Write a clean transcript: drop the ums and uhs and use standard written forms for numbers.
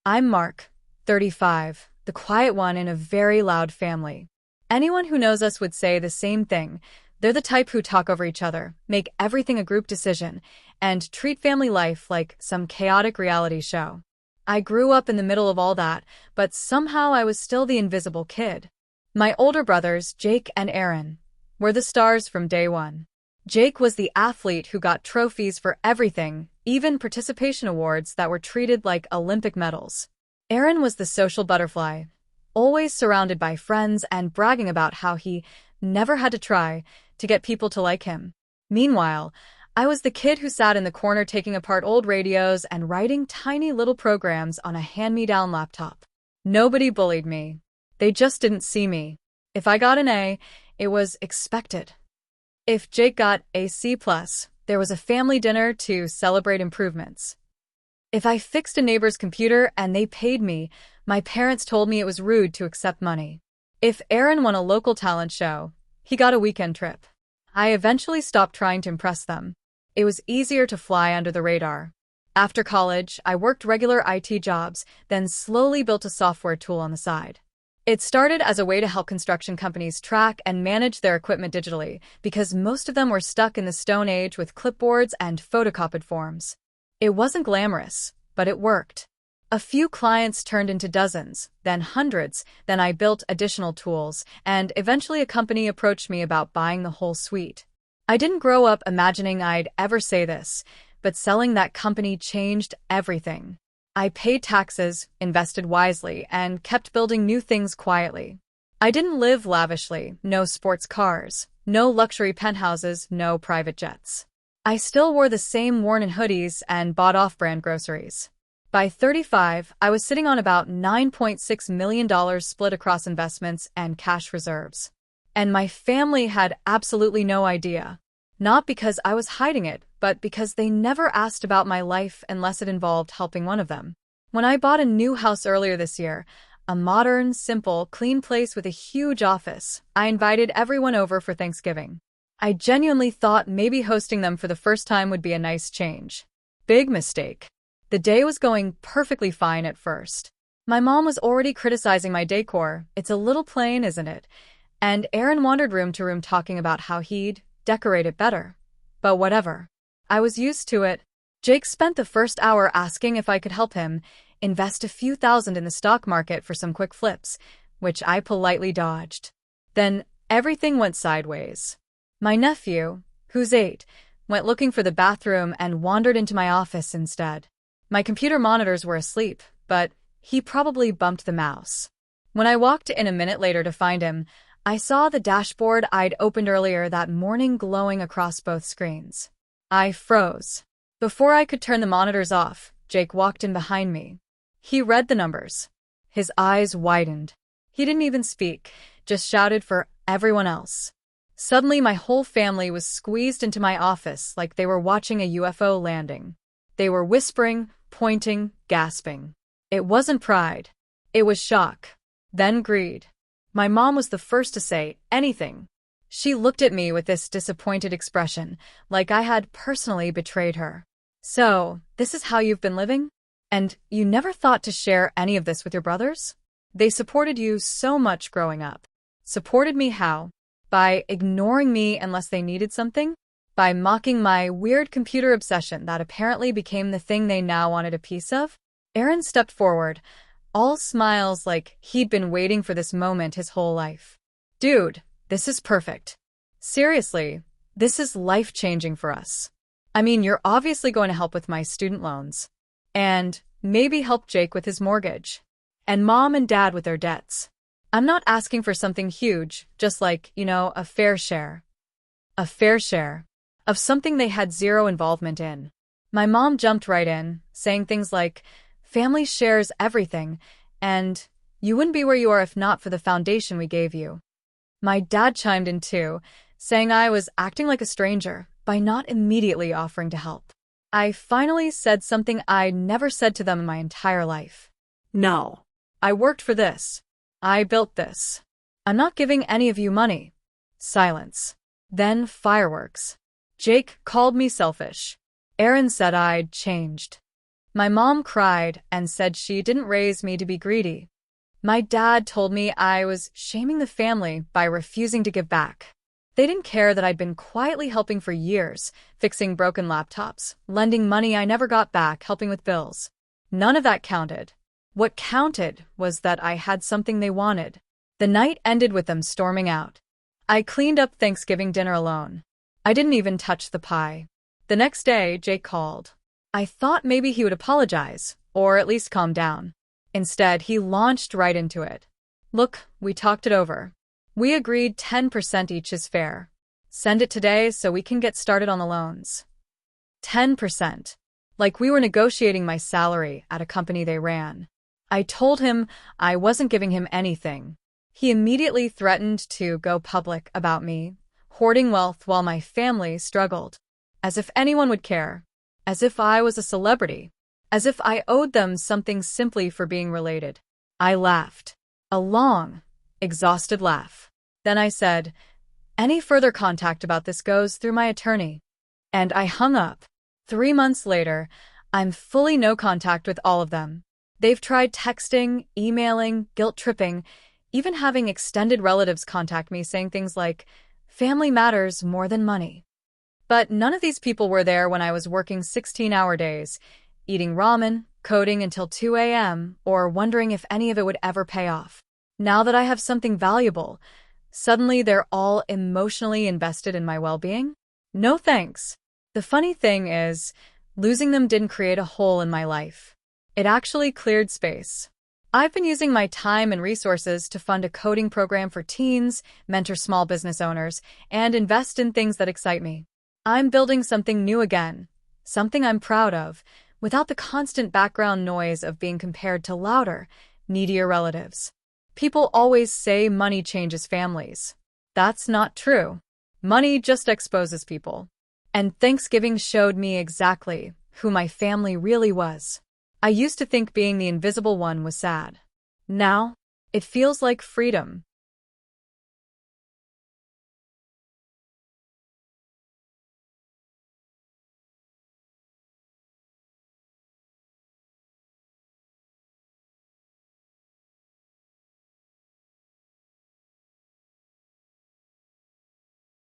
I'm Mark, 35, the quiet one in a very loud family. Anyone who knows us would say the same thing. They're the type who talk over each other, make everything a group decision, and treat family life like some chaotic reality show. I grew up in the middle of all that, but somehow I was still the invisible kid. My older brothers, Jake and Aaron, were the stars from day one. Jake was the athlete who got trophies for everything, even participation awards that were treated like Olympic medals. Aaron was the social butterfly, always surrounded by friends and bragging about how he never had to try to get people to like him. Meanwhile, I was the kid who sat in the corner taking apart old radios and writing tiny little programs on a hand-me-down laptop. Nobody bullied me. They just didn't see me. If I got an A, it was expected. If Jake got a C+, there was a family dinner to celebrate improvements. If I fixed a neighbor's computer and they paid me, my parents told me it was rude to accept money. If Aaron won a local talent show, he got a weekend trip. I eventually stopped trying to impress them. It was easier to fly under the radar. After college, I worked regular IT jobs, then slowly built a software tool on the side. It started as a way to help construction companies track and manage their equipment digitally, because most of them were stuck in the Stone Age with clipboards and photocopied forms. It wasn't glamorous, but it worked. A few clients turned into dozens, then hundreds, then I built additional tools, and eventually a company approached me about buying the whole suite. I didn't grow up imagining I'd ever say this, but selling that company changed everything. I paid taxes, invested wisely, and kept building new things quietly. I didn't live lavishly, no sports cars, no luxury penthouses, no private jets. I still wore the same worn-in hoodies and bought off-brand groceries. By 35, I was sitting on about $9.6 million split across investments and cash reserves. And my family had absolutely no idea. Not because I was hiding it, but because they never asked about my life unless it involved helping one of them. When I bought a new house earlier this year, a modern, simple, clean place with a huge office, I invited everyone over for Thanksgiving. I genuinely thought maybe hosting them for the first time would be a nice change. Big mistake. The day was going perfectly fine at first. My mom was already criticizing my decor. It's a little plain, isn't it? And Aaron wandered room to room talking about how he'd decorate it better. But whatever. I was used to it. Jake spent the first hour asking if I could help him invest a few thousand in the stock market for some quick flips, which I politely dodged. Then everything went sideways. My nephew, who's 8, went looking for the bathroom and wandered into my office instead. My computer monitors were asleep, but he probably bumped the mouse. When I walked in a minute later to find him, I saw the dashboard I'd opened earlier that morning glowing across both screens. I froze. Before I could turn the monitors off, Jake walked in behind me. He read the numbers. His eyes widened. He didn't even speak, just shouted for everyone else. Suddenly, my whole family was squeezed into my office like they were watching a UFO landing. They were whispering, pointing, gasping. It wasn't pride. It was shock. Then greed. My mom was the first to say anything. She looked at me with this disappointed expression, like I had personally betrayed her. So, this is how you've been living? And you never thought to share any of this with your brothers? They supported you so much growing up. Supported me how? By ignoring me unless they needed something? By mocking my weird computer obsession that apparently became the thing they now wanted a piece of? Aaron stepped forward, all smiles like he'd been waiting for this moment his whole life. Dude, this is perfect. Seriously, this is life-changing for us. I mean, you're obviously going to help with my student loans. And maybe help Jake with his mortgage. And mom and dad with their debts. I'm not asking for something huge, just like, a fair share. A fair share of something they had zero involvement in. My mom jumped right in, saying things like, family shares everything, and you wouldn't be where you are if not for the foundation we gave you. My dad chimed in too, saying I was acting like a stranger by not immediately offering to help. I finally said something I'd never said to them in my entire life. No. I worked for this. I built this. I'm not giving any of you money. Silence. Then fireworks. Jake called me selfish. Aaron said I'd changed. My mom cried and said she didn't raise me to be greedy. My dad told me I was shaming the family by refusing to give back. They didn't care that I'd been quietly helping for years, fixing broken laptops, lending money I never got back, helping with bills. None of that counted. What counted was that I had something they wanted. The night ended with them storming out. I cleaned up Thanksgiving dinner alone. I didn't even touch the pie. The next day, Jake called. I thought maybe he would apologize, or at least calm down. Instead, he launched right into it. Look, we talked it over. We agreed 10% each is fair. Send it today so we can get started on the loans. 10%. Like we were negotiating my salary at a company they ran. I told him I wasn't giving him anything. He immediately threatened to go public about me, hoarding wealth while my family struggled. As if anyone would care. As if I was a celebrity. As if I owed them something simply for being related. I laughed. A long, exhausted laugh. Then I said, any further contact about this goes through my attorney. And I hung up. 3 months later, I'm fully no contact with all of them. They've tried texting, emailing, guilt-tripping, even having extended relatives contact me saying things like, family matters more than money. But none of these people were there when I was working 16-hour days, eating ramen, coding until 2 a.m., or wondering if any of it would ever pay off. Now that I have something valuable, suddenly they're all emotionally invested in my well-being? No thanks. The funny thing is, losing them didn't create a hole in my life. It actually cleared space. I've been using my time and resources to fund a coding program for teens, mentor small business owners, and invest in things that excite me. I'm building something new again, something I'm proud of, without the constant background noise of being compared to louder, needier relatives. People always say money changes families. That's not true. Money just exposes people. And Thanksgiving showed me exactly who my family really was. I used to think being the invisible one was sad. Now, it feels like freedom.